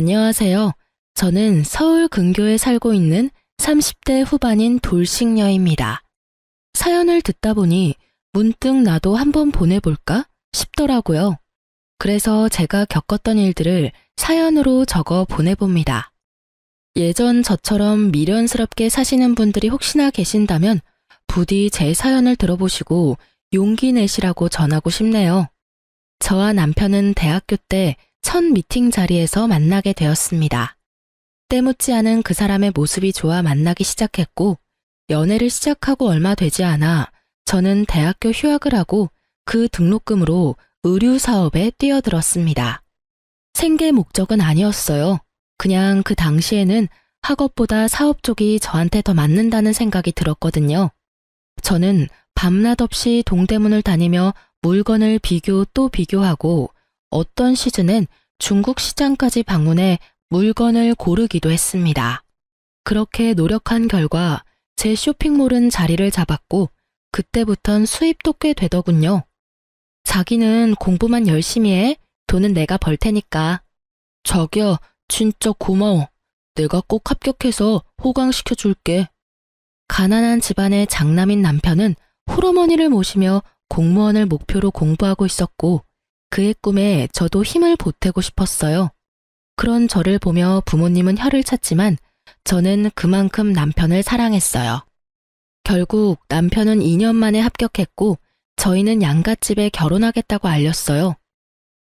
안녕하세요. 저는 서울 근교에 살고 있는 30대 후반인 돌싱녀입니다. 사연을 듣다 보니 문득 나도 한번 보내볼까 싶더라고요. 그래서 제가 겪었던 일들을 사연으로 적어 보내봅니다. 예전 저처럼 미련스럽게 사시는 분들이 혹시나 계신다면 부디 제 사연을 들어보시고 용기 내시라고 전하고 싶네요. 저와 남편은 대학교 때 첫 미팅 자리에서 만나게 되었습니다. 때묻지 않은 그 사람의 모습이 좋아 만나기 시작했고, 연애를 시작하고 얼마 되지 않아 저는 대학교 휴학을 하고 그 등록금으로 의류 사업에 뛰어들었습니다. 생계 목적은 아니었어요. 그냥 그 당시에는 학업보다 사업 쪽이 저한테 더 맞는다는 생각이 들었거든요. 저는 밤낮 없이 동대문을 다니며 물건을 비교 또 비교하고 어떤 시즌엔 중국 시장까지 방문해 물건을 고르기도 했습니다. 그렇게 노력한 결과 제 쇼핑몰은 자리를 잡았고 그때부턴 수입도 꽤 되더군요. 자기는 공부만 열심히 해. 돈은 내가 벌 테니까. 자기야, 진짜 고마워. 내가 꼭 합격해서 호강시켜 줄게. 가난한 집안의 장남인 남편은 홀어머니를 모시며 공무원을 목표로 공부하고 있었고 그의 꿈에 저도 힘을 보태고 싶었어요. 그런 저를 보며 부모님은 혀를 찼지만 저는 그만큼 남편을 사랑했어요. 결국 남편은 2년 만에 합격했고 저희는 양갓집에 결혼하겠다고 알렸어요.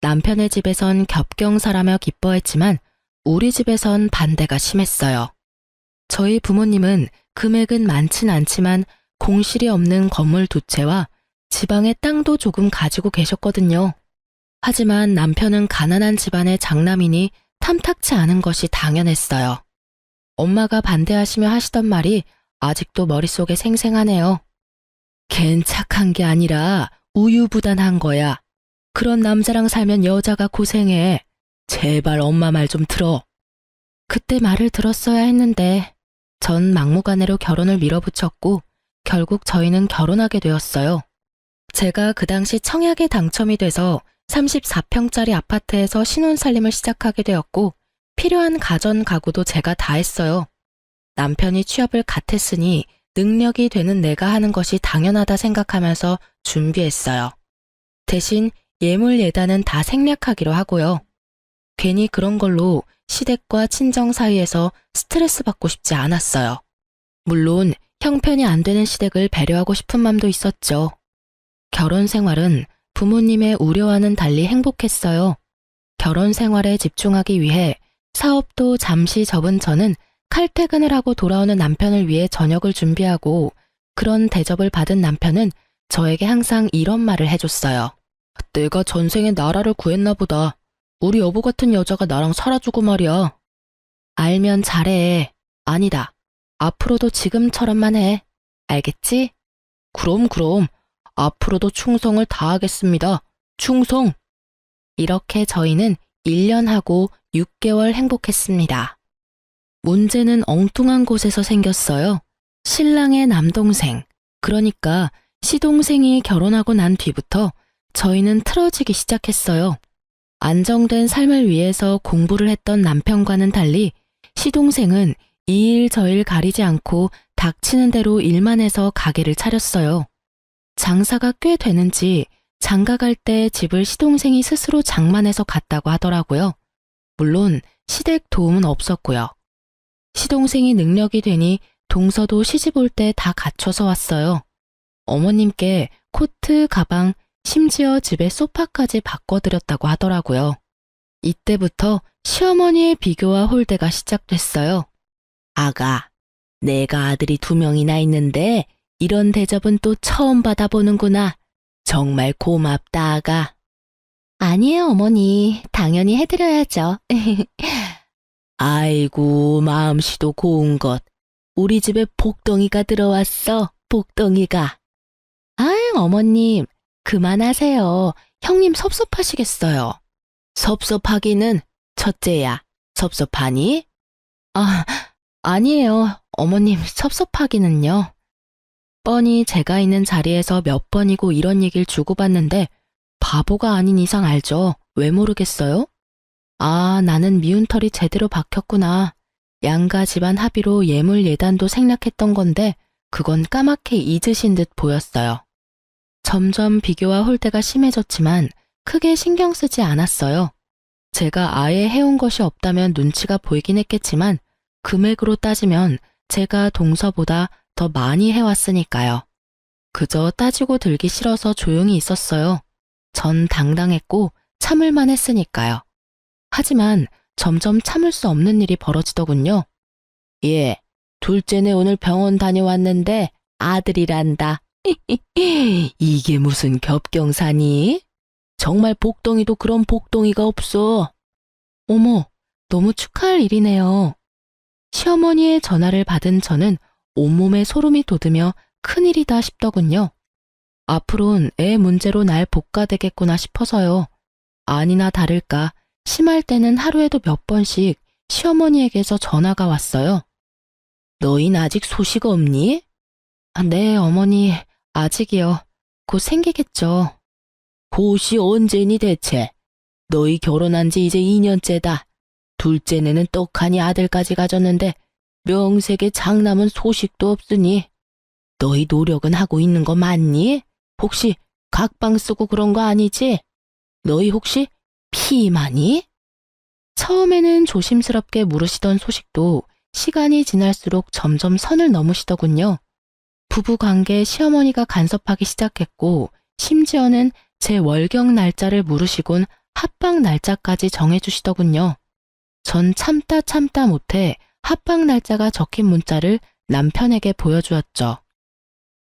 남편의 집에선 겹경사라며 기뻐했지만 우리 집에선 반대가 심했어요. 저희 부모님은 금액은 많진 않지만 공실이 없는 건물 2채와 지방의 땅도 조금 가지고 계셨거든요. 하지만 남편은 가난한 집안의 장남이니 탐탁치 않은 것이 당연했어요. 엄마가 반대하시며 하시던 말이 아직도 머릿속에 생생하네요. 걘 착한 게 아니라 우유부단한 거야. 그런 남자랑 살면 여자가 고생해. 제발 엄마 말 좀 들어. 그때 말을 들었어야 했는데 전 막무가내로 결혼을 밀어붙였고 결국 저희는 결혼하게 되었어요. 제가 그 당시 청약에 당첨이 돼서 34평짜리 아파트에서 신혼살림을 시작하게 되었고 필요한 가전 가구도 제가 다 했어요. 남편이 취업을 갓 했으니 능력이 되는 내가 하는 것이 당연하다 생각하면서 준비했어요. 대신 예물 예단은 다 생략하기로 하고요. 괜히 그런 걸로 시댁과 친정 사이에서 스트레스 받고 싶지 않았어요. 물론 형편이 안 되는 시댁을 배려하고 싶은 마음도 있었죠. 결혼 생활은 부모님의 우려와는 달리 행복했어요. 결혼 생활에 집중하기 위해 사업도 잠시 접은 저는 칼퇴근을 하고 돌아오는 남편을 위해 저녁을 준비하고 그런 대접을 받은 남편은 저에게 항상 이런 말을 해줬어요. 내가 전생에 나라를 구했나 보다. 우리 여보 같은 여자가 나랑 살아주고 말이야. 알면 잘해. 아니다. 앞으로도 지금처럼만 해. 알겠지? 그럼. 앞으로도 충성을 다하겠습니다. 충성! 이렇게 저희는 1년 하고 6개월 행복했습니다. 문제는 엉뚱한 곳에서 생겼어요. 신랑의 남동생, 그러니까 시동생이 결혼하고 난 뒤부터 저희는 틀어지기 시작했어요. 안정된 삶을 위해서 공부를 했던 남편과는 달리 시동생은 이 일 저 일 가리지 않고 닥치는 대로 일만 해서 가게를 차렸어요. 장사가 꽤 되는지 장가 갈 때 집을 시동생이 스스로 장만해서 갔다고 하더라고요. 물론 시댁 도움은 없었고요. 시동생이 능력이 되니 동서도 시집 올 때 다 갖춰서 왔어요. 어머님께 코트, 가방, 심지어 집에 소파까지 바꿔드렸다고 하더라고요. 이때부터 시어머니의 비교와 홀대가 시작됐어요. 아가, 내가 아들이 2명이나 있는데 이런 대접은 또 처음 받아보는구나. 정말 고맙다, 아가. 아니에요, 어머니. 당연히 해드려야죠. 아이고, 마음씨도 고운 것. 우리 집에 복덩이가 들어왔어, 복덩이가. 아유, 어머님, 그만하세요. 형님 섭섭하시겠어요. 섭섭하기는 첫째야. 섭섭하니? 아니에요. 어머님 섭섭하기는요. 뻔히 제가 있는 자리에서 몇 번이고 이런 얘기를 주고받는데 바보가 아닌 이상 알죠. 왜 모르겠어요? 아, 나는 미운 털이 제대로 박혔구나. 양가 집안 합의로 예물 예단도 생략했던 건데 그건 까맣게 잊으신 듯 보였어요. 점점 비교와 홀대가 심해졌지만 크게 신경 쓰지 않았어요. 제가 아예 해온 것이 없다면 눈치가 보이긴 했겠지만 금액으로 따지면 제가 동서보다 더 많이 해왔으니까요. 그저 따지고 들기 싫어서 조용히 있었어요. 전 당당했고 참을만 했으니까요. 하지만 점점 참을 수 없는 일이 벌어지더군요. 예, 둘째네 오늘 병원 다녀왔는데 아들이란다. 이게 무슨 겹경사니? 정말 복덩이도 그런 복덩이가 없어. 어머, 너무 축하할 일이네요. 시어머니의 전화를 받은 저는 온몸에 소름이 돋으며 큰일이다 싶더군요. 앞으론 애 문제로 날 볶아대겠구나 싶어서요. 아니나 다를까 심할 때는 하루에도 몇 번씩 시어머니에게서 전화가 왔어요. 너흰 아직 소식 없니? 아, 네, 어머니, 아직이요. 곧 생기겠죠. 곧이 언제니 대체? 너희 결혼한 지 이제 2년째다. 둘째네는 떡하니 아들까지 가졌는데 명색의 장남은 소식도 없으니 너희 노력은 하고 있는 거 맞니? 혹시 각방 쓰고 그런 거 아니지? 너희 혹시 피임하니? 처음에는 조심스럽게 물으시던 소식도 시간이 지날수록 점점 선을 넘으시더군요. 부부관계에 시어머니가 간섭하기 시작했고 심지어는 제 월경 날짜를 물으시곤 합방 날짜까지 정해주시더군요. 전 참다 못해 합방 날짜가 적힌 문자를 남편에게 보여주었죠.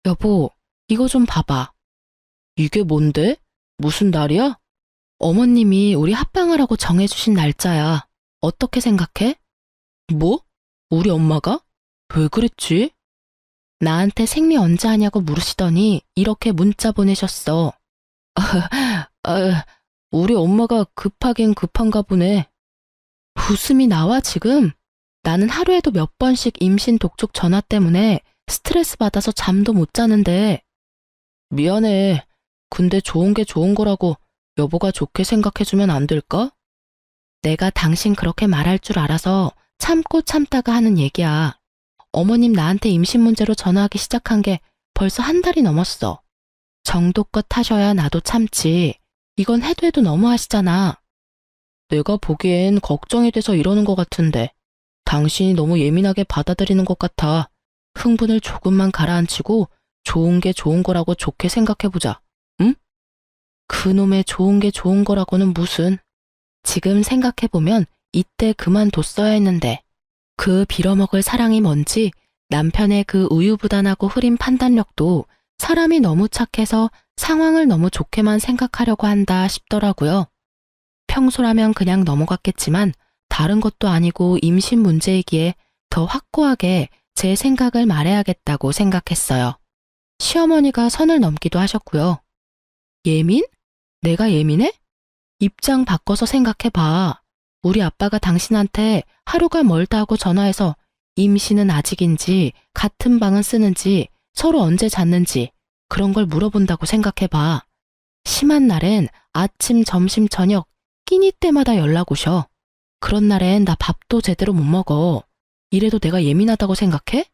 여보, 이거 좀 봐봐. 이게 뭔데? 무슨 날이야? 어머님이 우리 합방하라고 정해주신 날짜야. 어떻게 생각해? 뭐? 우리 엄마가? 왜 그랬지? 나한테 생리 언제 하냐고 물으시더니 이렇게 문자 보내셨어. 우리 엄마가 급하긴 급한가 보네. 웃음이 나와 지금? 나는 하루에도 몇 번씩 임신 독촉 전화 때문에 스트레스 받아서 잠도 못 자는데. 미안해. 근데 좋은 게 좋은 거라고 여보가 좋게 생각해주면 안 될까? 내가 당신 그렇게 말할 줄 알아서 참고 참다가 하는 얘기야. 어머님 나한테 임신 문제로 전화하기 시작한 게 벌써 한 달이 넘었어. 정도껏 하셔야 나도 참지. 이건 해도 해도 너무하시잖아. 내가 보기엔 걱정이 돼서 이러는 것 같은데 당신이 너무 예민하게 받아들이는 것 같아. 흥분을 조금만 가라앉히고 좋은 게 좋은 거라고 좋게 생각해보자. 응? 그놈의 좋은 게 좋은 거라고는 무슨. 지금 생각해보면 이때 그만뒀어야 했는데 그 빌어먹을 사랑이 뭔지 남편의 그 우유부단하고 흐린 판단력도 사람이 너무 착해서 상황을 너무 좋게만 생각하려고 한다 싶더라고요. 평소라면 그냥 넘어갔겠지만 다른 것도 아니고 임신 문제이기에 더 확고하게 제 생각을 말해야겠다고 생각했어요. 시어머니가 선을 넘기도 하셨고요. 예민? 내가 예민해? 입장 바꿔서 생각해봐. 우리 아빠가 당신한테 하루가 멀다 하고 전화해서 임신은 아직인지 같은 방은 쓰는지 서로 언제 잤는지 그런 걸 물어본다고 생각해봐. 심한 날엔 아침, 점심, 저녁 끼니 때마다 연락 오셔. 그런 날엔 나 밥도 제대로 못 먹어. 이래도 내가 예민하다고 생각해?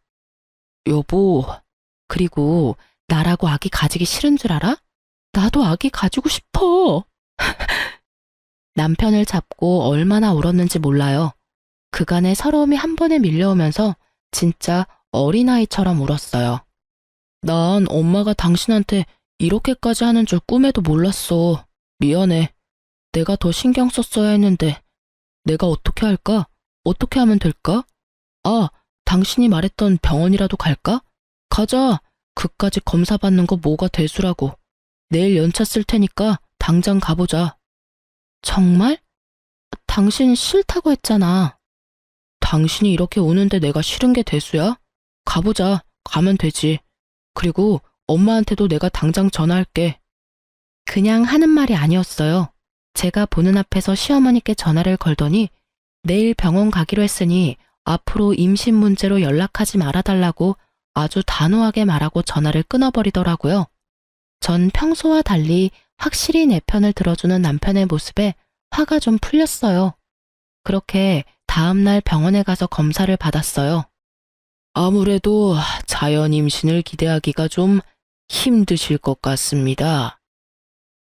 여보, 그리고 나라고 아기 가지기 싫은 줄 알아? 나도 아기 가지고 싶어. 남편을 잡고 얼마나 울었는지 몰라요. 그간의 서러움이 한 번에 밀려오면서 진짜 어린아이처럼 울었어요. 난 엄마가 당신한테 이렇게까지 하는 줄 꿈에도 몰랐어. 미안해. 내가 더 신경 썼어야 했는데 내가 어떻게 할까? 어떻게 하면 될까? 아, 당신이 말했던 병원이라도 갈까? 가자. 그까지 검사 받는 거 뭐가 대수라고. 내일 연차 쓸 테니까 당장 가보자. 정말? 당신 싫다고 했잖아. 당신이 이렇게 우는데 내가 싫은 게 대수야? 가보자. 가면 되지. 그리고 엄마한테도 내가 당장 전화할게. 그냥 하는 말이 아니었어요. 제가 보는 앞에서 시어머니께 전화를 걸더니 내일 병원 가기로 했으니 앞으로 임신 문제로 연락하지 말아달라고 아주 단호하게 말하고 전화를 끊어버리더라고요. 전 평소와 달리 확실히 내 편을 들어주는 남편의 모습에 화가 좀 풀렸어요. 그렇게 다음날 병원에 가서 검사를 받았어요. 아무래도 자연 임신을 기대하기가 좀 힘드실 것 같습니다.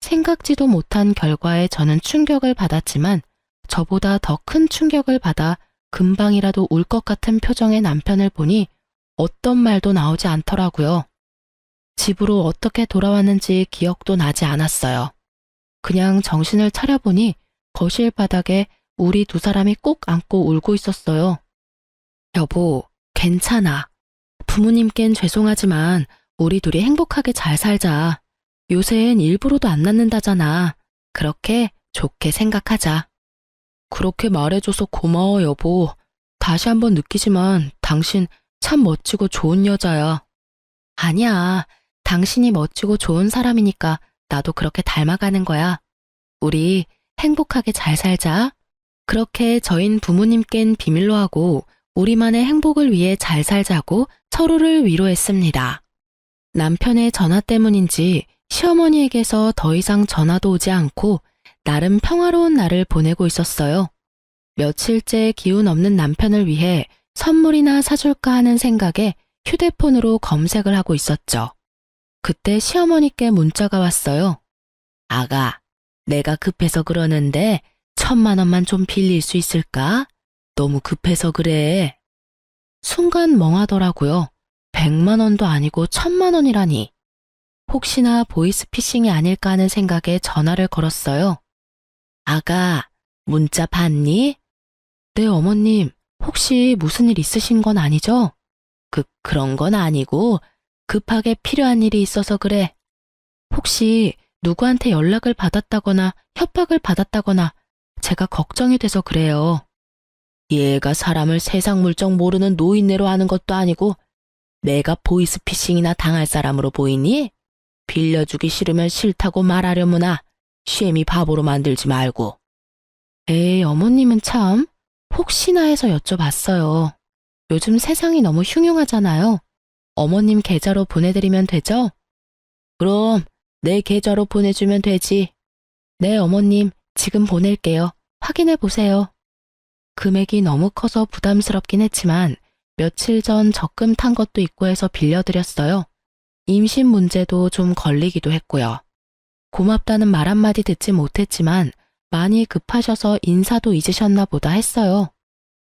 생각지도 못한 결과에 저는 충격을 받았지만 저보다 더 큰 충격을 받아 금방이라도 울 것 같은 표정의 남편을 보니 어떤 말도 나오지 않더라고요. 집으로 어떻게 돌아왔는지 기억도 나지 않았어요. 그냥 정신을 차려보니 거실 바닥에 우리 두 사람이 꼭 안고 울고 있었어요. 여보, 괜찮아. 부모님께는 죄송하지만 우리 둘이 행복하게 잘 살자. 요새엔 일부러도 안 낳는다잖아. 그렇게 좋게 생각하자. 그렇게 말해줘서 고마워, 여보. 다시 한번 느끼지만 당신 참 멋지고 좋은 여자야. 아니야. 당신이 멋지고 좋은 사람이니까 나도 그렇게 닮아가는 거야. 우리 행복하게 잘 살자. 그렇게 저흰 부모님께는 비밀로 하고 우리만의 행복을 위해 잘 살자고 서로를 위로했습니다. 남편의 전화 때문인지 시어머니에게서 더 이상 전화도 오지 않고 나름 평화로운 날을 보내고 있었어요. 며칠째 기운 없는 남편을 위해 선물이나 사줄까 하는 생각에 휴대폰으로 검색을 하고 있었죠. 그때 시어머니께 문자가 왔어요. 아가, 내가 급해서 그러는데 1,000만 원만 좀 빌릴 수 있을까? 너무 급해서 그래. 순간 멍하더라고요. 100만 원도 아니고 1,000만 원이라니. 혹시나 보이스피싱이 아닐까 하는 생각에 전화를 걸었어요. 아가, 문자 봤니? 네, 어머님. 혹시 무슨 일 있으신 건 아니죠? 그런 건 아니고 급하게 필요한 일이 있어서 그래. 혹시 누구한테 연락을 받았다거나 협박을 받았다거나 제가 걱정이 돼서 그래요. 얘가 사람을 세상 물정 모르는 노인네로 하는 것도 아니고 내가 보이스피싱이나 당할 사람으로 보이니? 빌려주기 싫으면 싫다고 말하려무나 쉐미 바보로 만들지 말고. 에이, 어머님은 참 혹시나 해서 여쭤봤어요. 요즘 세상이 너무 흉흉하잖아요. 어머님 계좌로 보내드리면 되죠? 그럼 내 계좌로 보내주면 되지. 네, 어머님, 지금 보낼게요. 확인해 보세요. 금액이 너무 커서 부담스럽긴 했지만 며칠 전 적금 탄 것도 있고 해서 빌려드렸어요. 임신 문제도 좀 걸리기도 했고요. 고맙다는 말 한마디 듣지 못했지만 많이 급하셔서 인사도 잊으셨나 보다 했어요.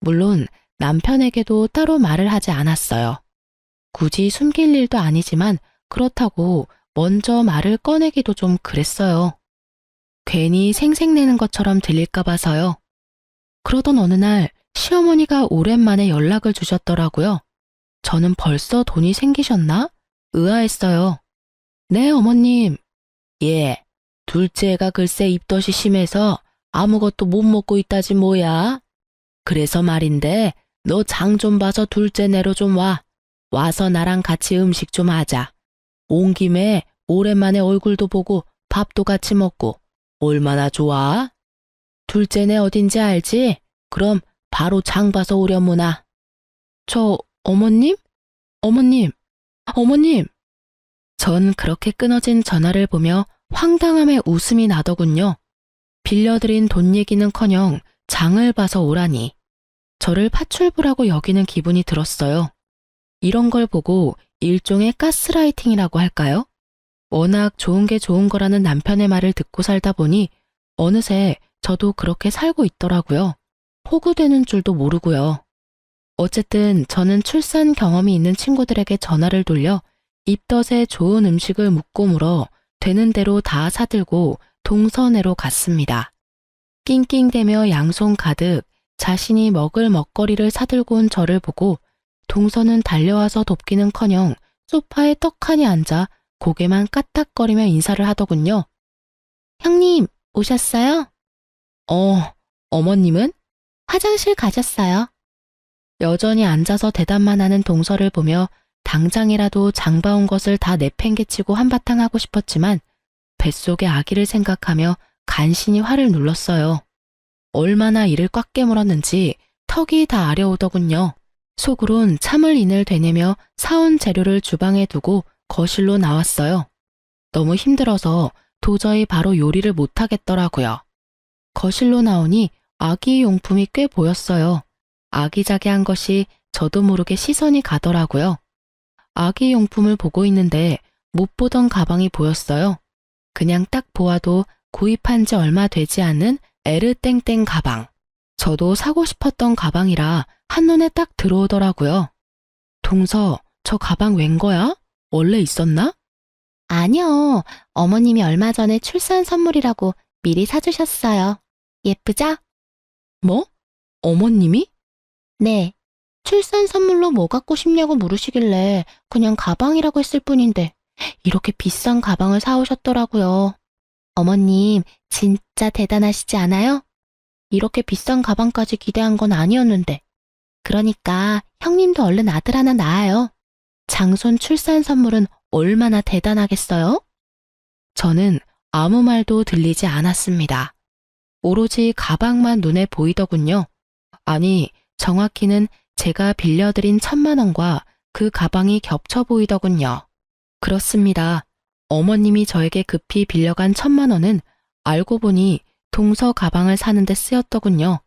물론 남편에게도 따로 말을 하지 않았어요. 굳이 숨길 일도 아니지만 그렇다고 먼저 말을 꺼내기도 좀 그랬어요. 괜히 생색내는 것처럼 들릴까 봐서요. 그러던 어느 날 시어머니가 오랜만에 연락을 주셨더라고요. 저는 벌써 돈이 생기셨나? 의아했어요. 네, 어머님. 예, 둘째가 글쎄 입덧이 심해서 아무것도 못 먹고 있다지 뭐야. 그래서 말인데 너 장 좀 봐서 둘째 내로 좀 와. 와서 나랑 같이 음식 좀 하자. 온 김에 오랜만에 얼굴도 보고 밥도 같이 먹고 얼마나 좋아? 둘째네 어딘지 알지? 그럼 바로 장 봐서 오려무나. 어머님? 어머님! 어머님! 전 그렇게 끊어진 전화를 보며 황당함에 웃음이 나더군요. 빌려드린 돈 얘기는커녕 장을 봐서 오라니. 저를 파출부라고 여기는 기분이 들었어요. 이런 걸 보고 일종의 가스라이팅이라고 할까요? 워낙 좋은 게 좋은 거라는 남편의 말을 듣고 살다 보니 어느새 저도 그렇게 살고 있더라고요. 호구되는 줄도 모르고요. 어쨌든 저는 출산 경험이 있는 친구들에게 전화를 돌려 입덧에 좋은 음식을 묻고 물어 되는 대로 다 사들고 동서내로 갔습니다. 낑낑대며 양손 가득 자신이 먹을 먹거리를 사들고 온 저를 보고 동서는 달려와서 돕기는커녕 소파에 떡하니 앉아 고개만 까딱거리며 인사를 하더군요. 형님, 오셨어요? 어머님은? 화장실 가셨어요. 여전히 앉아서 대답만 하는 동서를 보며 당장이라도 장봐온 것을 다 내팽개치고 한바탕 하고 싶었지만 뱃속의 아기를 생각하며 간신히 화를 눌렀어요. 얼마나 이를 꽉 깨물었는지 턱이 다 아려오더군요. 속으론 참을 인을 되내며 사온 재료를 주방에 두고 거실로 나왔어요. 너무 힘들어서 도저히 바로 요리를 못하겠더라고요. 거실로 나오니 아기 용품이 꽤 보였어요. 아기자기한 것이 저도 모르게 시선이 가더라고요. 아기 용품을 보고 있는데 못 보던 가방이 보였어요. 그냥 딱 보아도 구입한 지 얼마 되지 않은 에르땡땡 가방. 저도 사고 싶었던 가방이라 한눈에 딱 들어오더라고요. 동서, 저 가방 웬 거야? 원래 있었나? 아니요. 어머님이 얼마 전에 출산 선물이라고 미리 사주셨어요. 예쁘죠? 뭐? 어머님이? 네. 출산 선물로 뭐 갖고 싶냐고 물으시길래 그냥 가방이라고 했을 뿐인데 이렇게 비싼 가방을 사오셨더라고요. 어머님 진짜 대단하시지 않아요? 이렇게 비싼 가방까지 기대한 건 아니었는데. 그러니까 형님도 얼른 아들 하나 낳아요. 장손 출산 선물은 얼마나 대단하겠어요? 저는 아무 말도 들리지 않았습니다. 오로지 가방만 눈에 보이더군요. 아니, 정확히는 제가 빌려드린 1,000만 원과 그 가방이 겹쳐 보이더군요. 그렇습니다. 어머님이 저에게 급히 빌려간 1,000만 원은 알고 보니 동서 가방을 사는데 쓰였더군요.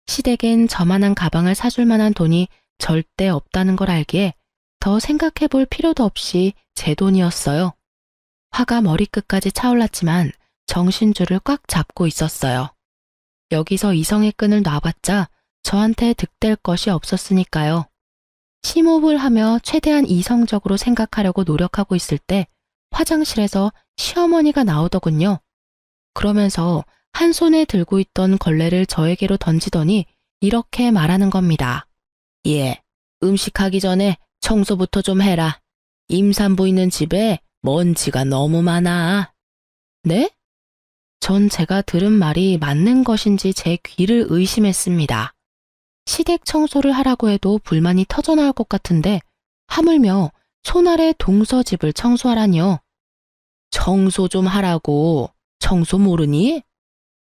시댁엔 저만한 가방을 사줄 만한 돈이 절대 없다는 걸 알기에 더 생각해 볼 필요도 없이 제 돈이었어요. 화가 머리끝까지 차올랐지만 정신줄을 꽉 잡고 있었어요. 여기서 이성의 끈을 놔봤자 저한테 득될 것이 없었으니까요. 심호흡을 하며 최대한 이성적으로 생각하려고 노력하고 있을 때 화장실에서 시어머니가 나오더군요. 그러면서 한 손에 들고 있던 걸레를 저에게로 던지더니 이렇게 말하는 겁니다. 예, 음식하기 전에 청소부터 좀 해라. 임산부 있는 집에 먼지가 너무 많아. 네? 전 제가 들은 말이 맞는 것인지 제 귀를 의심했습니다. 시댁 청소를 하라고 해도 불만이 터져나올 것 같은데 하물며 손아래 동서 집을 청소하라니요. 청소 좀 하라고. 청소 모르니?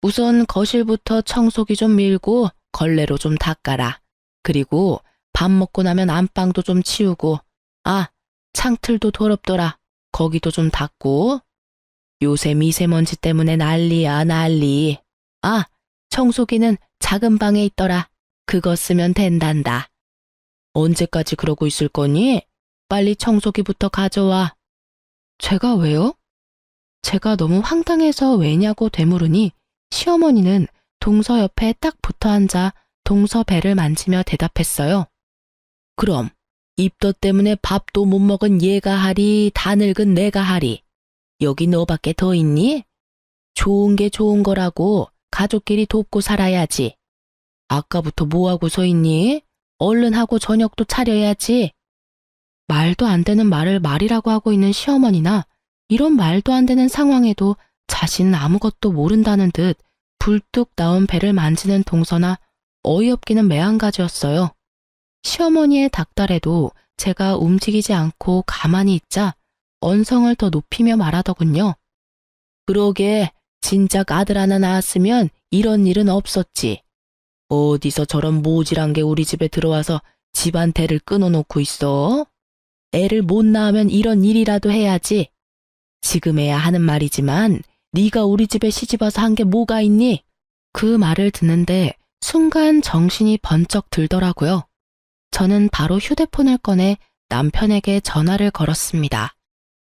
우선 거실부터 청소기 좀 밀고 걸레로 좀 닦아라. 그리고 밥 먹고 나면 안방도 좀 치우고, 아, 창틀도 더럽더라. 거기도 좀 닦고. 요새 미세먼지 때문에 난리야, 난리. 아, 청소기는 작은 방에 있더라. 그거 쓰면 된단다. 언제까지 그러고 있을 거니? 빨리 청소기부터 가져와. 제가 왜요? 제가 너무 황당해서 왜냐고 되물으니 시어머니는 동서 옆에 딱 붙어 앉아 동서 배를 만지며 대답했어요. 그럼 입덧 때문에 밥도 못 먹은 얘가 하리, 다 늙은 내가 하리. 여기 너밖에 더 있니? 좋은 게 좋은 거라고 가족끼리 돕고 살아야지. 아까부터 뭐하고 서 있니? 얼른 하고 저녁도 차려야지. 말도 안 되는 말을 말이라고 하고 있는 시어머니나 이런 말도 안 되는 상황에도 자신은 아무것도 모른다는 듯 불뚝 나온 배를 만지는 동서나 어이없기는 매한가지였어요. 시어머니의 닥달에도 제가 움직이지 않고 가만히 있자 언성을 더 높이며 말하더군요. 그러게 진작 아들 하나 낳았으면 이런 일은 없었지. 어디서 저런 모질한 게 우리 집에 들어와서 집안 대를 끊어놓고 있어? 애를 못 낳으면 이런 일이라도 해야지. 지금에야 하는 말이지만 네가 우리 집에 시집와서 한 게 뭐가 있니? 그 말을 듣는데 순간 정신이 번쩍 들더라고요. 저는 바로 휴대폰을 꺼내 남편에게 전화를 걸었습니다.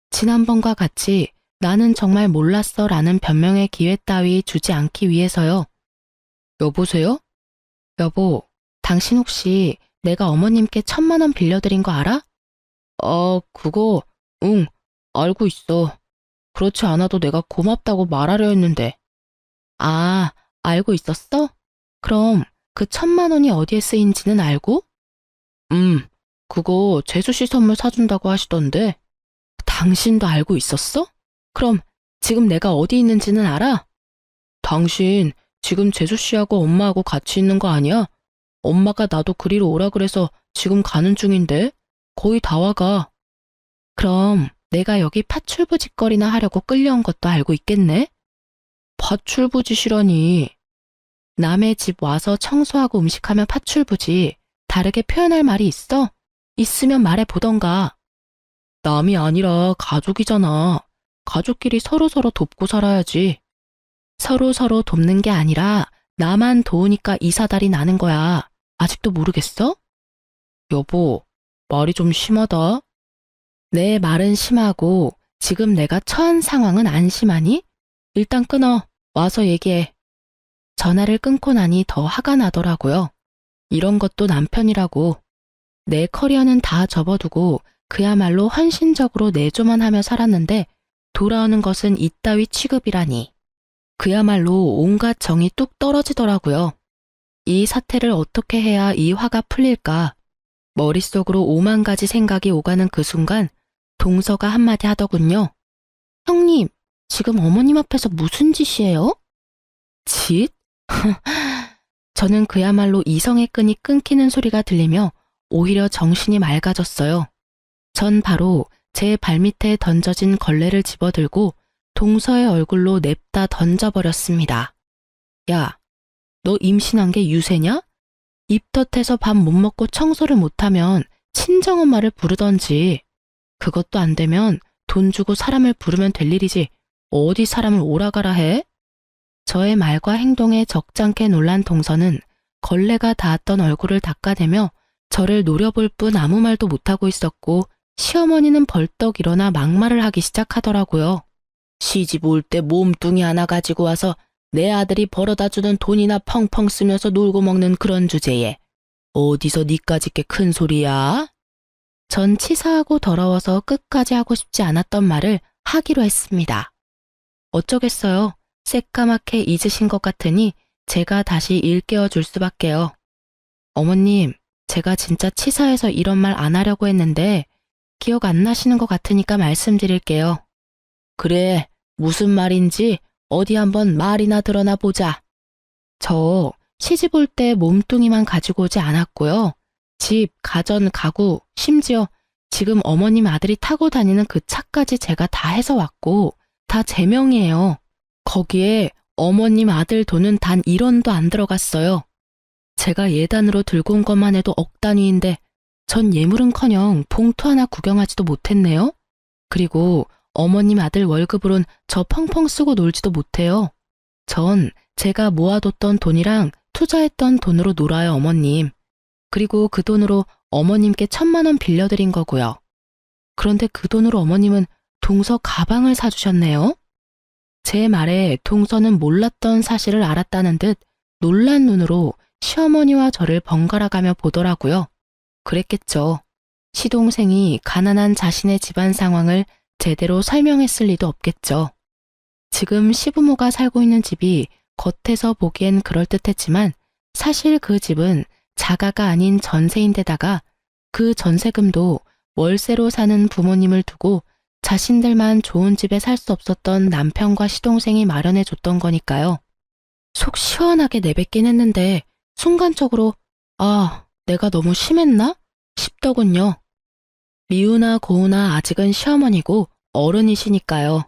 지난번과 같이 나는 정말 몰랐어 라는 변명의 기회 따위 주지 않기 위해서요. 여보세요? 여보, 당신 혹시 내가 어머님께 1,000만 원 빌려드린 거 알아? 그거, 응, 알고 있어. 그렇지 않아도 내가 고맙다고 말하려 했는데. 아, 알고 있었어? 그럼 그 1,000만 원이 어디에 쓰인지는 알고? 그거 재수씨 선물 사준다고 하시던데. 당신도 알고 있었어? 그럼 지금 내가 어디 있는지는 알아? 당신 지금 재수씨하고 엄마하고 같이 있는 거 아니야? 엄마가 나도 그리로 오라 그래서 지금 가는 중인데 거의 다 와가. 그럼 내가 여기 파출부짓거리나 하려고 끌려온 것도 알고 있겠네? 파출부짓이라니. 남의 집 와서 청소하고 음식하면 파출부지. 다르게 표현할 말이 있어? 있으면 말해보던가. 남이 아니라 가족이잖아. 가족끼리 서로서로 돕고 살아야지. 서로서로 돕는 게 아니라 나만 도우니까 이사달이 나는 거야. 아직도 모르겠어? 여보, 말이 좀 심하다. 내 말은 심하고 지금 내가 처한 상황은 안 심하니? 일단 끊어. 와서 얘기해. 전화를 끊고 나니 더 화가 나더라고요. 이런 것도 남편이라고. 내 커리어는 다 접어두고 그야말로 헌신적으로 내조만 하며 살았는데 돌아오는 것은 이따위 취급이라니. 그야말로 온갖 정이 뚝 떨어지더라고요. 이 사태를 어떻게 해야 이 화가 풀릴까? 머릿속으로 5만 가지 생각이 오가는 그 순간 동서가 한마디 하더군요. 형님, 지금 어머님 앞에서 무슨 짓이에요? 짓? 저는 그야말로 이성의 끈이 끊기는 소리가 들리며 오히려 정신이 맑아졌어요. 전 바로 제 발밑에 던져진 걸레를 집어들고 동서의 얼굴로 냅다 던져버렸습니다. 야, 너 임신한 게 유세냐? 입덧해서 밥 못 먹고 청소를 못하면 친정엄마를 부르던지. 그것도 안 되면 돈 주고 사람을 부르면 될 일이지 어디 사람을 오라가라 해? 저의 말과 행동에 적잖게 놀란 동서는 걸레가 닿았던 얼굴을 닦아대며 저를 노려볼 뿐 아무 말도 못하고 있었고 시어머니는 벌떡 일어나 막말을 하기 시작하더라고요. 시집 올 때 몸뚱이 하나 가지고 와서 내 아들이 벌어다주는 돈이나 펑펑 쓰면서 놀고 먹는 그런 주제에 어디서 니까짓 게 큰 소리야? 전 치사하고 더러워서 끝까지 하고 싶지 않았던 말을 하기로 했습니다. 어쩌겠어요. 새까맣게 잊으신 것 같으니 제가 다시 일깨워 줄 수밖에요. 어머님, 제가 진짜 치사해서 이런 말 안 하려고 했는데 기억 안 나시는 것 같으니까 말씀드릴게요. 그래, 무슨 말인지 어디 한번 말이나 드러나 보자. 저 시집 올 때 몸뚱이만 가지고 오지 않았고요. 집, 가전, 가구, 심지어 지금 어머님 아들이 타고 다니는 그 차까지 제가 다 해서 왔고 다 제 명이에요. 거기에 어머님 아들 돈은 단 1원도 안 들어갔어요. 제가 예단으로 들고 온 것만 해도 억 단위인데 전 예물은커녕 봉투 하나 구경하지도 못했네요. 그리고 어머님 아들 월급으론 저 펑펑 쓰고 놀지도 못해요. 전 제가 모아뒀던 돈이랑 투자했던 돈으로 놀아요, 어머님. 그리고 그 돈으로 어머님께 1,000만 원 빌려드린 거고요. 그런데 그 돈으로 어머님은 동서 가방을 사주셨네요. 제 말에 동서는 몰랐던 사실을 알았다는 듯 놀란 눈으로 시어머니와 저를 번갈아가며 보더라고요. 그랬겠죠. 시동생이 가난한 자신의 집안 상황을 제대로 설명했을 리도 없겠죠. 지금 시부모가 살고 있는 집이 겉에서 보기엔 그럴듯했지만 사실 그 집은 자가가 아닌 전세인데다가 그 전세금도 월세로 사는 부모님을 두고 자신들만 좋은 집에 살 수 없었던 남편과 시동생이 마련해 줬던 거니까요. 속 시원하게 내뱉긴 했는데 순간적으로 아, 내가 너무 심했나? 싶더군요. 미우나 고우나 아직은 시어머니고 어른이시니까요.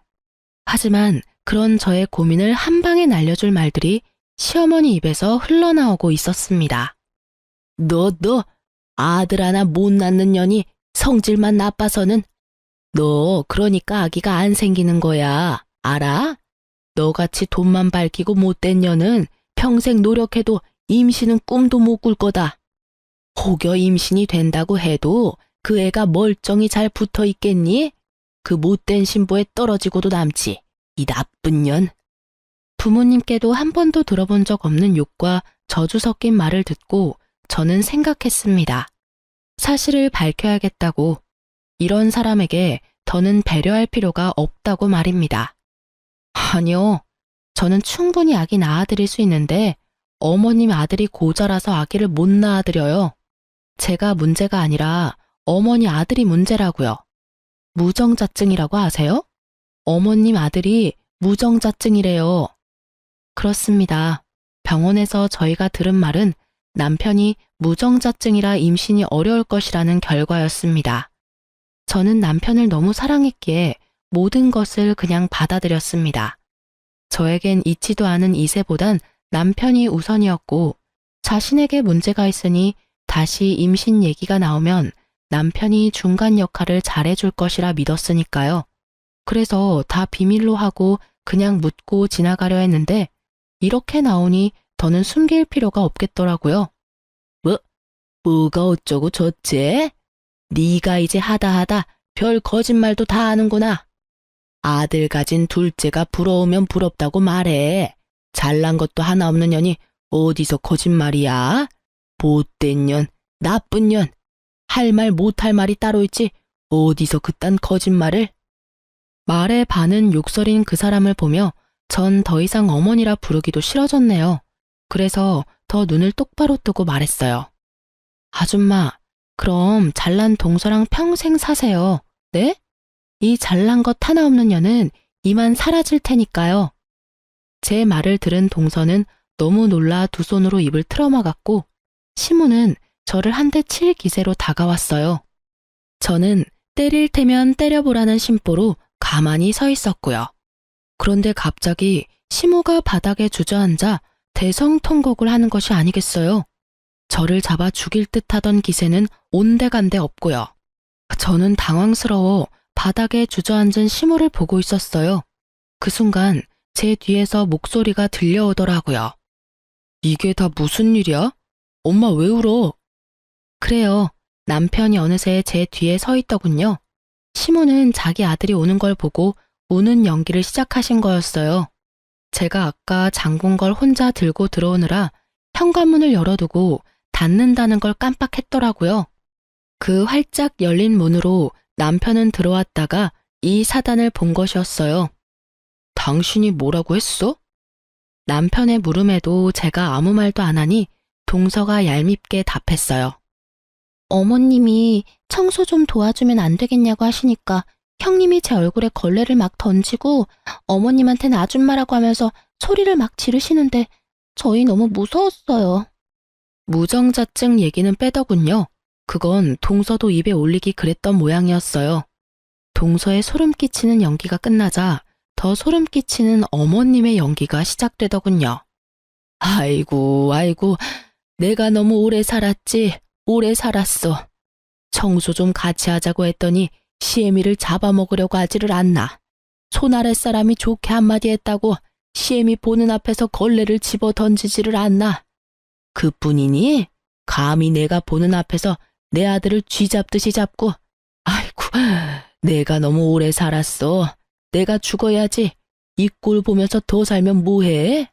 하지만 그런 저의 고민을 한 방에 날려줄 말들이 시어머니 입에서 흘러나오고 있었습니다. 너 아들 하나 못 낳는 년이 성질만 나빠서는 너 그러니까 아기가 안 생기는 거야. 알아? 너같이 돈만 밝히고 못된 년은 평생 노력해도 임신은 꿈도 못 꿀 거다. 혹여 임신이 된다고 해도 그 애가 멀쩡히 잘 붙어 있겠니? 그 못된 신부에 떨어지고도 남지. 이 나쁜 년. 부모님께도 한 번도 들어본 적 없는 욕과 저주 섞인 말을 듣고 저는 생각했습니다. 사실을 밝혀야겠다고. 이런 사람에게 더는 배려할 필요가 없다고 말입니다. 아니요. 저는 충분히 아기 낳아드릴 수 있는데 어머님 아들이 고자라서 아기를 못 낳아드려요. 제가 문제가 아니라 어머니 아들이 문제라고요. 무정자증이라고 아세요? 어머님 아들이 무정자증이래요. 그렇습니다. 병원에서 저희가 들은 말은 남편이 무정자증이라 임신이 어려울 것이라는 결과였습니다. 저는 남편을 너무 사랑했기에 모든 것을 그냥 받아들였습니다. 저에겐 있지도 않은 이세보단 남편이 우선이었고 자신에게 문제가 있으니 다시 임신 얘기가 나오면 남편이 중간 역할을 잘해줄 것이라 믿었으니까요. 그래서 다 비밀로 하고 그냥 묻고 지나가려 했는데 이렇게 나오니 더는 숨길 필요가 없겠더라고요. 뭐가 어쩌고 저째? 네가 이제 하다 별 거짓말도 다 하는구나. 아들 가진 둘째가 부러우면 부럽다고 말해. 잘난 것도 하나 없는 년이 어디서 거짓말이야? 못된 년, 나쁜 년. 할 말 못할 말이 따로 있지 어디서 그딴 거짓말을? 말에 반은 욕설인 그 사람을 보며 전 더 이상 어머니라 부르기도 싫어졌네요. 그래서 더 눈을 똑바로 뜨고 말했어요. 아줌마, 그럼 잘난 동서랑 평생 사세요. 네? 이 잘난 것 하나 없는 년은 이만 사라질 테니까요. 제 말을 들은 동서는 너무 놀라 두 손으로 입을 틀어막았고 시무는 저를 한 대 칠 기세로 다가왔어요. 저는 때릴 테면 때려보라는 심보로 가만히 서 있었고요. 그런데 갑자기 시무가 바닥에 주저앉아 대성통곡을 하는 것이 아니겠어요. 저를 잡아 죽일 듯 하던 기세는 온데간데 없고요. 저는 당황스러워 바닥에 주저앉은 시무를 보고 있었어요. 그 순간 제 뒤에서 목소리가 들려오더라고요. 이게 다 무슨 일이야? 엄마 왜 울어? 그래요. 남편이 어느새 제 뒤에 서 있더군요. 시무는 자기 아들이 오는 걸 보고 우는 연기를 시작하신 거였어요. 제가 아까 잠근 걸 혼자 들고 들어오느라 현관문을 열어두고 닫는다는 걸 깜빡했더라고요. 그 활짝 열린 문으로 남편은 들어왔다가 이 사단을 본 것이었어요. 당신이 뭐라고 했어? 남편의 물음에도 제가 아무 말도 안 하니 동서가 얄밉게 답했어요. 어머님이 청소 좀 도와주면 안 되겠냐고 하시니까 형님이 제 얼굴에 걸레를 막 던지고 어머님한테는 아줌마라고 하면서 소리를 막 지르시는데 저희 너무 무서웠어요. 무정자증 얘기는 빼더군요. 그건 동서도 입에 올리기 그랬던 모양이었어요. 동서의 소름 끼치는 연기가 끝나자 더 소름 끼치는 어머님의 연기가 시작되더군요. 아이고, 내가 너무 오래 살았지, 오래 살았어. 청소 좀 같이 하자고 했더니 시애미를 잡아먹으려고 하지를 않나. 손 아랫 사람이 좋게 한마디 했다고 시애미 보는 앞에서 걸레를 집어 던지지를 않나. 그뿐이니? 감히 내가 보는 앞에서 내 아들을 쥐잡듯이 잡고. 아이고, 내가 너무 오래 살았어. 내가 죽어야지. 이 꼴 보면서 더 살면 뭐해?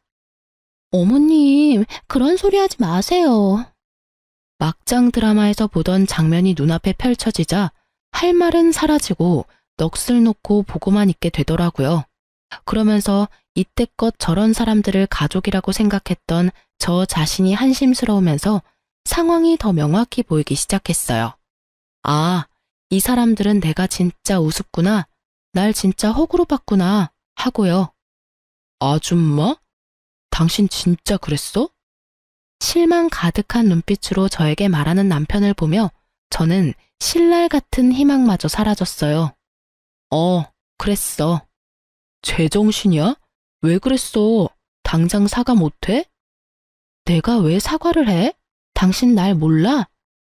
어머님, 그런 소리 하지 마세요. 막장 드라마에서 보던 장면이 눈앞에 펼쳐지자 할 말은 사라지고 넋을 놓고 보고만 있게 되더라고요. 그러면서 이때껏 저런 사람들을 가족이라고 생각했던 저 자신이 한심스러우면서 상황이 더 명확히 보이기 시작했어요. 아, 이 사람들은 내가 진짜 우습구나, 날 진짜 호구로 봤구나 하고요. 아줌마? 당신 진짜 그랬어? 실망 가득한 눈빛으로 저에게 말하는 남편을 보며 저는 신랄 같은 희망마저 사라졌어요. 그랬어. 제정신이야? 왜 그랬어? 당장 사과 못해? 내가 왜 사과를 해? 당신 날 몰라?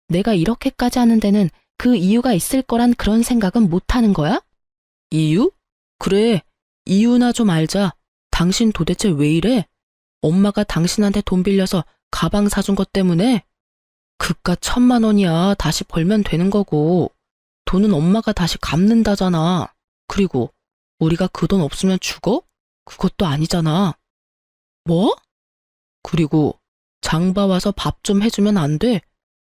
내가 이렇게까지 하는 데는 그 이유가 있을 거란 그런 생각은 못하는 거야? 이유? 그래, 이유나 좀 알자. 당신 도대체 왜 이래? 엄마가 당신한테 돈 빌려서 가방 사준 것 때문에? 그깟 1,000만 원이야. 다시 벌면 되는 거고. 돈은 엄마가 다시 갚는다잖아. 그리고 우리가 그 돈 없으면 죽어? 그것도 아니잖아. 뭐? 그리고 장봐 와서 밥 좀 해주면 안 돼?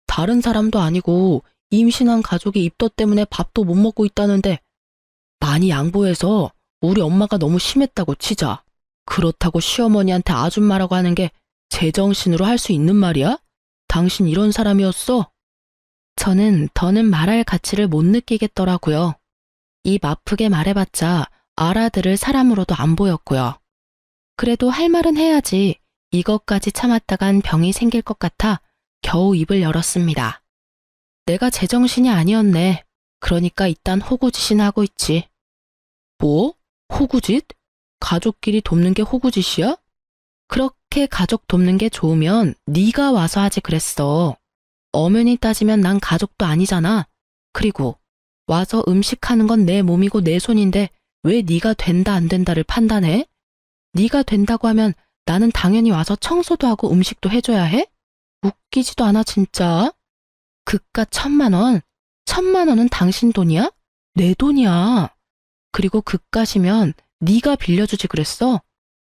다른 사람도 아니고 임신한 가족이 입덧 때문에 밥도 못 먹고 있다는데 많이 양보해서 우리 엄마가 너무 심했다고 치자. 그렇다고 시어머니한테 아줌마라고 하는 게 제정신으로 할 수 있는 말이야? 당신 이런 사람이었어? 저는 더는 말할 가치를 못 느끼겠더라고요. 입 아프게 말해봤자 알아들을 사람으로도 안 보였고요. 그래도 할 말은 해야지. 이것까지 참았다간 병이 생길 것 같아 겨우 입을 열었습니다. 내가 제정신이 아니었네. 그러니까 이딴 호구짓이나 하고 있지. 뭐? 호구짓? 가족끼리 돕는 게 호구짓이야? 그렇게 가족 돕는 게 좋으면 네가 와서 하지 그랬어. 엄연히 따지면 난 가족도 아니잖아. 그리고 와서 음식하는 건 내 몸이고 내 손인데 왜 네가 된다 안 된다를 판단해? 네가 된다고 하면 나는 당연히 와서 청소도 하고 음식도 해줘야 해? 웃기지도 않아, 진짜. 그깟 1,000만 원? 1,000만 원은 당신 돈이야? 내 돈이야. 그리고 그깟이면 네가 빌려주지 그랬어.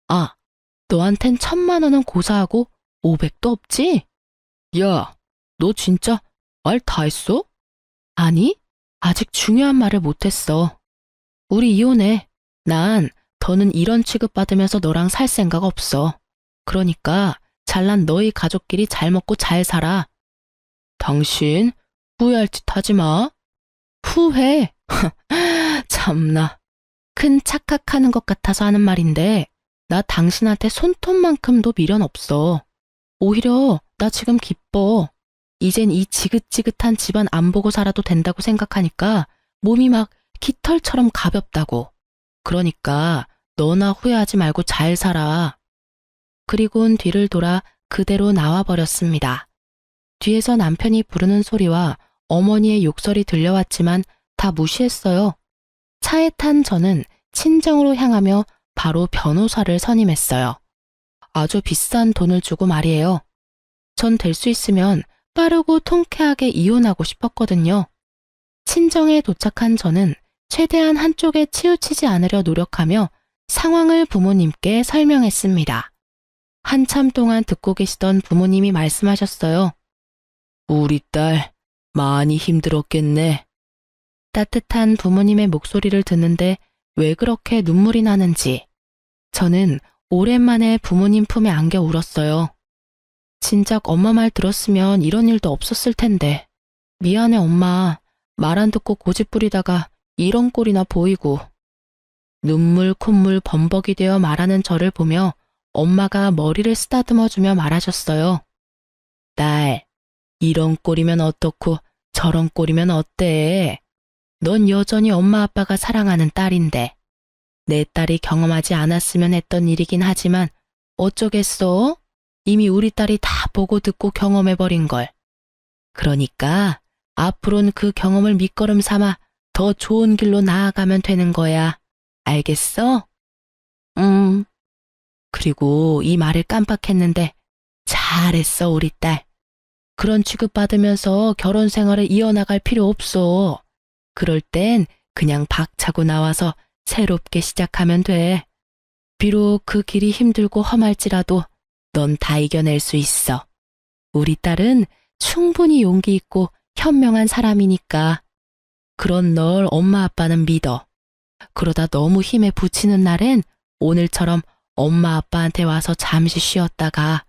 아, 너한텐 1,000만 원은 고사하고 500도 없지? 야, 너 진짜 말 다 했어? 아니, 아직 중요한 말을 못했어. 우리 이혼해. 난 더는 이런 취급받으면서 너랑 살 생각 없어. 그러니까 잘난 너희 가족끼리 잘 먹고 잘 살아. 당신 후회할 짓 하지 마. 후회? 참나. 큰 착각하는 것 같아서 하는 말인데 나 당신한테 손톱만큼도 미련 없어. 오히려 나 지금 기뻐. 이젠 이 지긋지긋한 집안 안 보고 살아도 된다고 생각하니까 몸이 막 깃털처럼 가볍다고. 그러니까 너나 후회하지 말고 잘 살아. 그리곤 뒤를 돌아 그대로 나와버렸습니다. 뒤에서 남편이 부르는 소리와 어머니의 욕설이 들려왔지만 다 무시했어요. 차에 탄 저는 친정으로 향하며 바로 변호사를 선임했어요. 아주 비싼 돈을 주고 말이에요. 전 될 수 있으면 빠르고 통쾌하게 이혼하고 싶었거든요. 친정에 도착한 저는 최대한 한쪽에 치우치지 않으려 노력하며 상황을 부모님께 설명했습니다. 한참 동안 듣고 계시던 부모님이 말씀하셨어요. 우리 딸 많이 힘들었겠네. 따뜻한 부모님의 목소리를 듣는데 왜 그렇게 눈물이 나는지 저는 오랜만에 부모님 품에 안겨 울었어요. 진작 엄마 말 들었으면 이런 일도 없었을 텐데. 미안해 엄마. 말 안 듣고 고집 부리다가 이런 꼴이나 보이고. 눈물 콧물 범벅이 되어 말하는 저를 보며 엄마가 머리를 쓰다듬어주며 말하셨어요. 딸, 이런 꼴이면 어떻고 저런 꼴이면 어때? 넌 여전히 엄마 아빠가 사랑하는 딸인데. 내 딸이 경험하지 않았으면 했던 일이긴 하지만 어쩌겠어? 이미 우리 딸이 다 보고 듣고 경험해버린 걸. 그러니까 앞으로는 그 경험을 밑거름 삼아 더 좋은 길로 나아가면 되는 거야. 알겠어? 그리고 이 말을 깜빡했는데 잘했어 우리 딸. 그런 취급받으면서 결혼 생활을 이어나갈 필요 없어. 그럴 땐 그냥 박차고 나와서 새롭게 시작하면 돼. 비록 그 길이 힘들고 험할지라도 넌 다 이겨낼 수 있어. 우리 딸은 충분히 용기 있고 현명한 사람이니까. 그런 널 엄마 아빠는 믿어. 그러다 너무 힘에 부치는 날엔 오늘처럼 엄마 아빠한테 와서 잠시 쉬었다가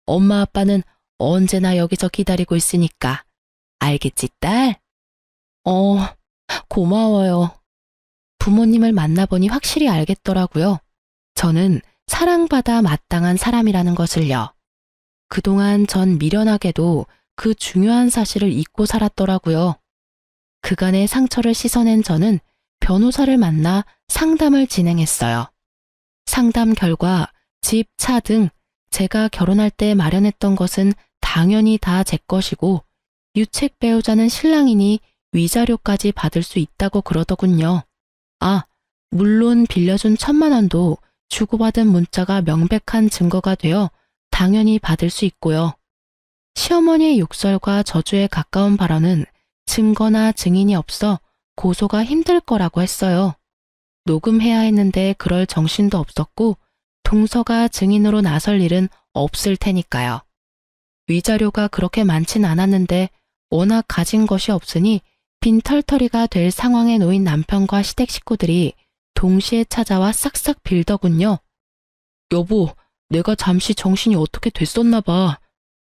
엄마 아빠는 언제나 여기서 기다리고 있으니까. 알겠지, 딸? 고마워요. 부모님을 만나보니 확실히 알겠더라고요. 저는 사랑받아 마땅한 사람이라는 것을요. 그동안 전 미련하게도 그 중요한 사실을 잊고 살았더라고요. 그간의 상처를 씻어낸 저는 변호사를 만나 상담을 진행했어요. 상담 결과 집, 차 등 제가 결혼할 때 마련했던 것은 당연히 다 제 것이고 유책 배우자는 신랑이니 위자료까지 받을 수 있다고 그러더군요. 아, 물론 빌려준 1,000만 원도 주고받은 문자가 명백한 증거가 되어 당연히 받을 수 있고요. 시어머니의 욕설과 저주에 가까운 발언은 증거나 증인이 없어 고소가 힘들 거라고 했어요. 녹음해야 했는데 그럴 정신도 없었고 동서가 증인으로 나설 일은 없을 테니까요. 위자료가 그렇게 많진 않았는데 워낙 가진 것이 없으니 빈털터리가 될 상황에 놓인 남편과 시댁 식구들이 동시에 찾아와 싹싹 빌더군요. 여보, 내가 잠시 정신이 어떻게 됐었나 봐.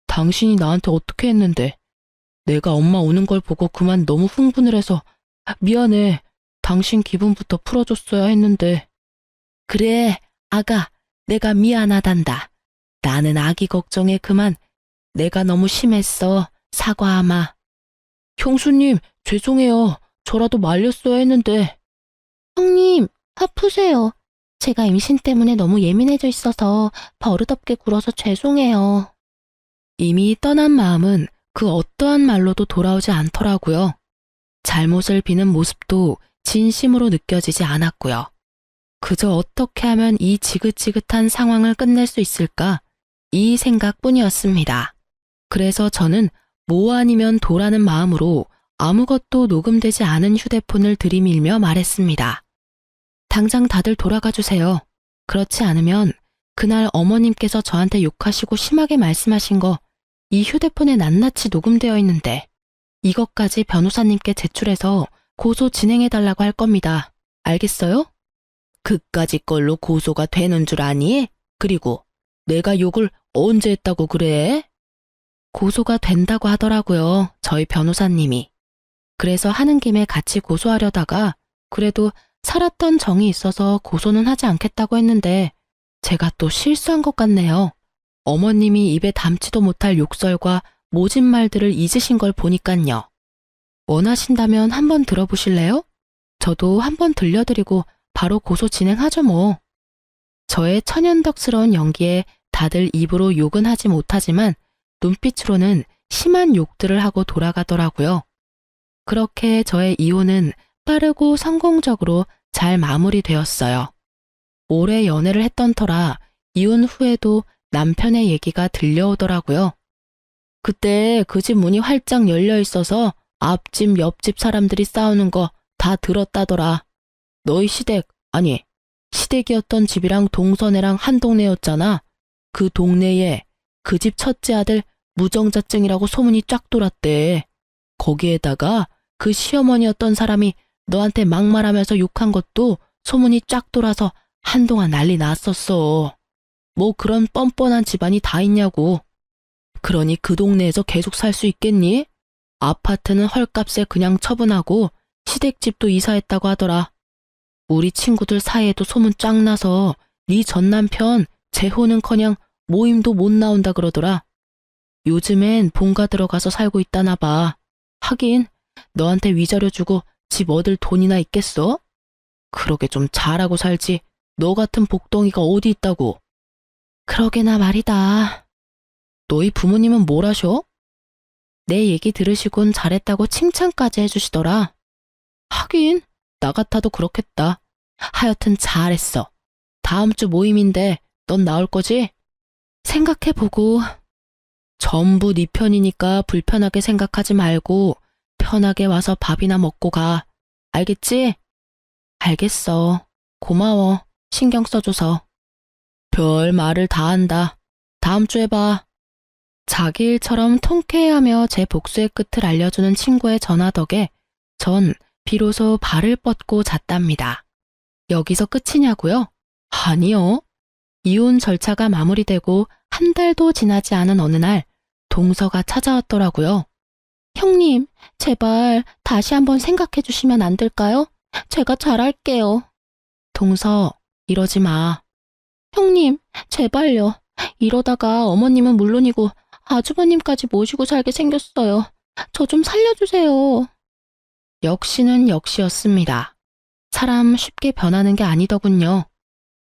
당신이 나한테 어떻게 했는데. 내가 엄마 오는 걸 보고 그만 너무 흥분을 해서 미안해. 당신 기분부터 풀어줬어야 했는데. 그래, 아가, 내가 미안하단다. 나는 아기 걱정에 그만. 내가 너무 심했어. 사과하마. 형수님, 죄송해요. 저라도 말렸어야 했는데. 형님, 화 푸세요. 제가 임신 때문에 너무 예민해져 있어서 버릇없게 굴어서 죄송해요. 이미 떠난 마음은 그 어떠한 말로도 돌아오지 않더라고요. 잘못을 비는 모습도 진심으로 느껴지지 않았고요. 그저 어떻게 하면 이 지긋지긋한 상황을 끝낼 수 있을까? 이 생각뿐이었습니다. 그래서 저는 뭐 아니면 도라는 마음으로 아무것도 녹음되지 않은 휴대폰을 들이밀며 말했습니다. 당장 다들 돌아가 주세요. 그렇지 않으면 그날 어머님께서 저한테 욕하시고 심하게 말씀하신 거 이 휴대폰에 낱낱이 녹음되어 있는데 이것까지 변호사님께 제출해서 고소 진행해달라고 할 겁니다. 알겠어요? 그까짓 걸로 고소가 되는 줄 아니? 그리고 내가 욕을 언제 했다고 그래? 고소가 된다고 하더라고요. 저희 변호사님이. 그래서 하는 김에 같이 고소하려다가 그래도 살았던 정이 있어서 고소는 하지 않겠다고 했는데 제가 또 실수한 것 같네요. 어머님이 입에 담지도 못할 욕설과 모진 말들을 잊으신 걸 보니깐요. 원하신다면 한번 들어보실래요? 저도 한번 들려드리고 바로 고소 진행하죠 뭐. 저의 천연덕스러운 연기에 다들 입으로 욕은 하지 못하지만 눈빛으로는 심한 욕들을 하고 돌아가더라고요. 그렇게 저의 이혼은 빠르고 성공적으로 잘 마무리되었어요. 오래 연애를 했던 터라 이혼 후에도 남편의 얘기가 들려오더라고요. 그때 그 집 문이 활짝 열려 있어서 앞집 옆집 사람들이 싸우는 거 다 들었다더라. 너희 시댁, 아니 시댁이었던 집이랑 동서네랑 한 동네였잖아. 그 동네에 그 집 첫째 아들 무정자증이라고 소문이 쫙 돌았대. 거기에다가 그 시어머니였던 사람이 너한테 막말하면서 욕한 것도 소문이 쫙 돌아서 한동안 난리 났었어. 뭐 그런 뻔뻔한 집안이 다 있냐고. 그러니 그 동네에서 계속 살 수 있겠니? 아파트는 헐값에 그냥 처분하고 시댁집도 이사했다고 하더라. 우리 친구들 사이에도 소문 쫙 나서 네 전남편 재혼은커녕 모임도 못 나온다 그러더라. 요즘엔 본가 들어가서 살고 있다나 봐. 하긴 너한테 위자료 주고 집 얻을 돈이나 있겠어? 그러게 좀 잘하고 살지. 너 같은 복덩이가 어디 있다고. 그러게나 말이다. 너희 부모님은 뭘 하셔? 내 얘기 들으시곤 잘했다고 칭찬까지 해주시더라. 하긴 나 같아도 그렇겠다. 하여튼 잘했어. 다음 주 모임인데 넌 나올 거지? 생각해보고. 전부 네 편이니까 불편하게 생각하지 말고 편하게 와서 밥이나 먹고 가. 알겠지? 알겠어. 고마워. 신경 써줘서. 별 말을 다 한다. 다음 주에 봐. 자기 일처럼 통쾌해하며 제 복수의 끝을 알려주는 친구의 전화 덕에 전 비로소 발을 뻗고 잤답니다. 여기서 끝이냐고요? 아니요. 이혼 절차가 마무리되고 한 달도 지나지 않은 어느 날 동서가 찾아왔더라고요. 형님, 제발 다시 한번 생각해 주시면 안 될까요? 제가 잘할게요. 동서, 이러지 마. 형님, 제발요. 이러다가 어머님은 물론이고 아주버님까지 모시고 살게 생겼어요. 저 좀 살려주세요. 역시는 역시였습니다. 사람 쉽게 변하는 게 아니더군요.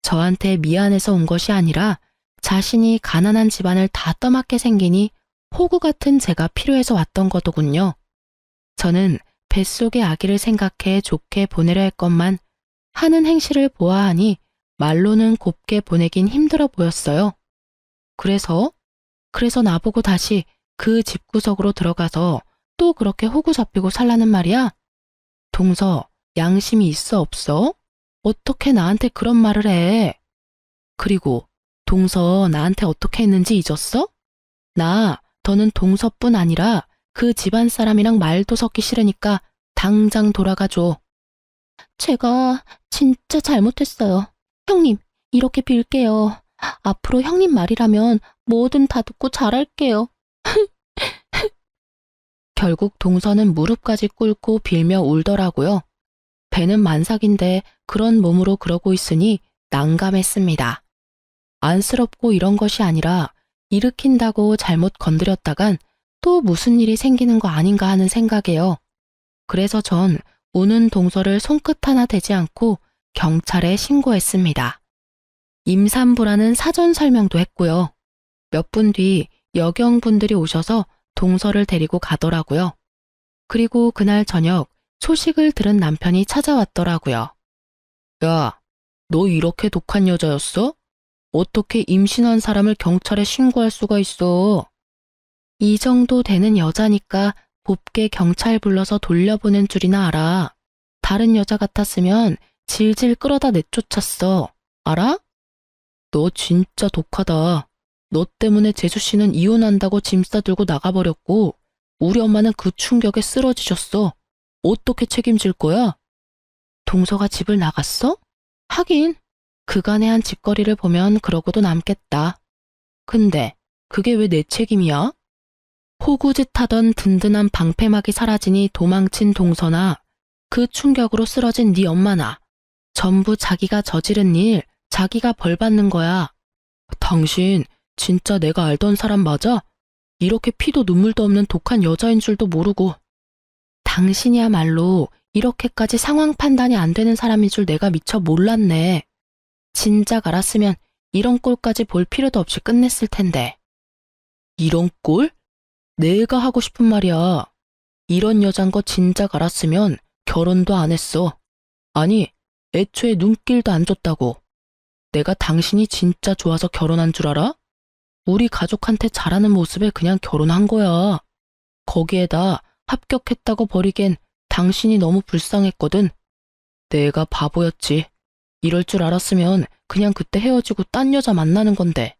저한테 미안해서 온 것이 아니라 자신이 가난한 집안을 다 떠맡게 생기니 호구 같은 제가 필요해서 왔던 거더군요. 저는 뱃속의 아기를 생각해 좋게 보내려 했건만 하는 행실을 보아하니 말로는 곱게 보내긴 힘들어 보였어요. 그래서 나보고 다시 그 집구석으로 들어가서 또 그렇게 호구 잡히고 살라는 말이야? 동서, 양심이 있어 없어? 어떻게 나한테 그런 말을 해? 그리고 동서 나한테 어떻게 했는지 잊었어? 나 더는 동서뿐 아니라 그 집안 사람이랑 말도 섞기 싫으니까 당장 돌아가줘. 제가 진짜 잘못했어요. 형님, 이렇게 빌게요. 앞으로 형님 말이라면 뭐든 다 듣고 잘할게요. 결국 동서는 무릎까지 꿇고 빌며 울더라고요. 배는 만삭인데 그런 몸으로 그러고 있으니 난감했습니다. 안쓰럽고 이런 것이 아니라 일으킨다고 잘못 건드렸다간 또 무슨 일이 생기는 거 아닌가 하는 생각에요. 그래서 전 우는 동서를 손끝 하나 대지 않고 경찰에 신고했습니다. 임산부라는 사전 설명도 했고요. 몇 분 뒤 여경분들이 오셔서 동서를 데리고 가더라고요. 그리고 그날 저녁 소식을 들은 남편이 찾아왔더라고요. 야, 너 이렇게 독한 여자였어? 어떻게 임신한 사람을 경찰에 신고할 수가 있어? 이 정도 되는 여자니까 곱게 경찰 불러서 돌려보낸 줄이나 알아. 다른 여자 같았으면 질질 끌어다 내쫓았어. 알아? 너 진짜 독하다. 너 때문에 재수 씨는 이혼한다고 짐 싸들고 나가버렸고 우리 엄마는 그 충격에 쓰러지셨어. 어떻게 책임질 거야? 동서가 집을 나갔어? 하긴 그간의 한 짓거리를 보면 그러고도 남겠다. 근데 그게 왜 내 책임이야? 호구짓 하던 든든한 방패막이 사라지니 도망친 동서나 그 충격으로 쓰러진 네 엄마나 전부 자기가 저지른 일, 자기가 벌 받는 거야. 당신 진짜 내가 알던 사람 맞아? 이렇게 피도 눈물도 없는 독한 여자인 줄도 모르고. 당신이야말로 이렇게까지 상황 판단이 안 되는 사람인 줄 내가 미처 몰랐네. 진작 알았으면 이런 꼴까지 볼 필요도 없이 끝냈을 텐데. 이런 꼴? 내가 하고 싶은 말이야. 이런 여잔 거 진작 알았으면 결혼도 안 했어. 아니, 애초에 눈길도 안 줬다고. 내가 당신이 진짜 좋아서 결혼한 줄 알아? 우리 가족한테 잘하는 모습에 그냥 결혼한 거야. 거기에다 합격했다고 버리기엔 당신이 너무 불쌍했거든. 내가 바보였지. 이럴 줄 알았으면 그냥 그때 헤어지고 딴 여자 만나는 건데.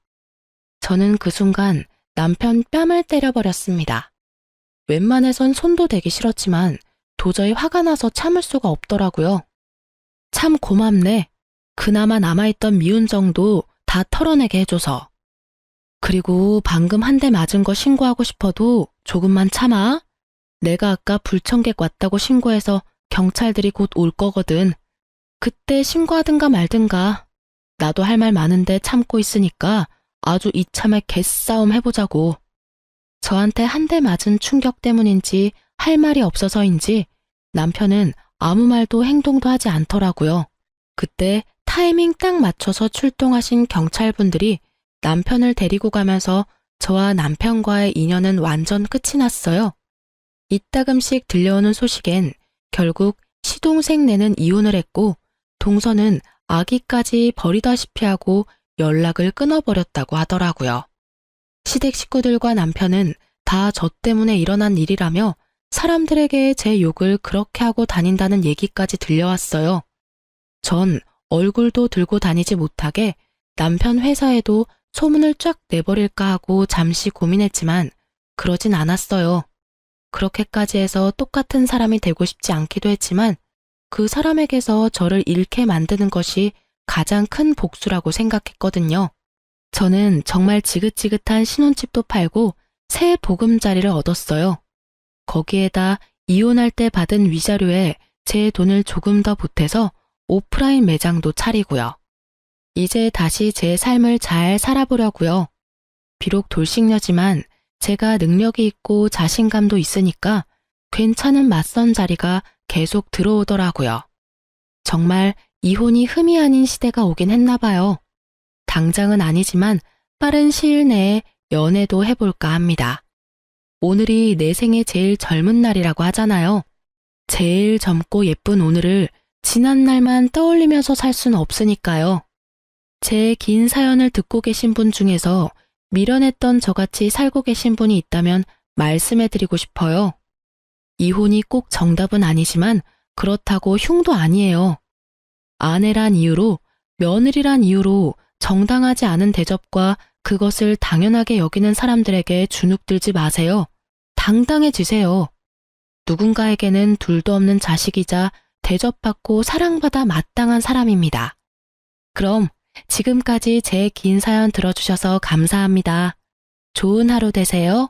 저는 그 순간 남편 뺨을 때려버렸습니다. 웬만해선 손도 대기 싫었지만 도저히 화가 나서 참을 수가 없더라고요. 참 고맙네. 그나마 남아있던 미운 정도 다 털어내게 해줘서. 그리고 방금 한 대 맞은 거 신고하고 싶어도 조금만 참아. 내가 아까 불청객 왔다고 신고해서 경찰들이 곧 올 거거든. 그때 신고하든가 말든가. 나도 할 말 많은데 참고 있으니까 아주 이참에 개싸움 해보자고. 저한테 한 대 맞은 충격 때문인지 할 말이 없어서인지 남편은 아무 말도 행동도 하지 않더라고요. 그때 타이밍 딱 맞춰서 출동하신 경찰분들이 남편을 데리고 가면서 저와 남편과의 인연은 완전 끝이 났어요. 이따금씩 들려오는 소식엔 결국 시동생네는 이혼을 했고 동서는 아기까지 버리다시피 하고 연락을 끊어버렸다고 하더라고요. 시댁 식구들과 남편은 다 저 때문에 일어난 일이라며 사람들에게 제 욕을 그렇게 하고 다닌다는 얘기까지 들려왔어요. 전 얼굴도 들고 다니지 못하게 남편 회사에도 소문을 쫙 내버릴까 하고 잠시 고민했지만 그러진 않았어요. 그렇게까지 해서 똑같은 사람이 되고 싶지 않기도 했지만 그 사람에게서 저를 잃게 만드는 것이 가장 큰 복수라고 생각했거든요. 저는 정말 지긋지긋한 신혼집도 팔고 새 보금자리를 얻었어요. 거기에다 이혼할 때 받은 위자료에 제 돈을 조금 더 보태서 오프라인 매장도 차리고요. 이제 다시 제 삶을 잘 살아보려고요. 비록 돌싱녀지만 제가 능력이 있고 자신감도 있으니까 괜찮은 맞선 자리가 계속 들어오더라고요. 정말 이혼이 흠이 아닌 시대가 오긴 했나 봐요. 당장은 아니지만 빠른 시일 내에 연애도 해볼까 합니다. 오늘이 내 생애 제일 젊은 날이라고 하잖아요. 제일 젊고 예쁜 오늘을 지난 날만 떠올리면서 살 수는 없으니까요. 제 긴 사연을 듣고 계신 분 중에서 미련했던 저같이 살고 계신 분이 있다면 말씀해드리고 싶어요. 이혼이 꼭 정답은 아니지만 그렇다고 흉도 아니에요. 아내란 이유로, 며느리란 이유로 정당하지 않은 대접과 그것을 당연하게 여기는 사람들에게 주눅들지 마세요. 당당해지세요. 누군가에게는 둘도 없는 자식이자 대접받고 사랑받아 마땅한 사람입니다. 그럼 지금까지 제 긴 사연 들어주셔서 감사합니다. 좋은 하루 되세요.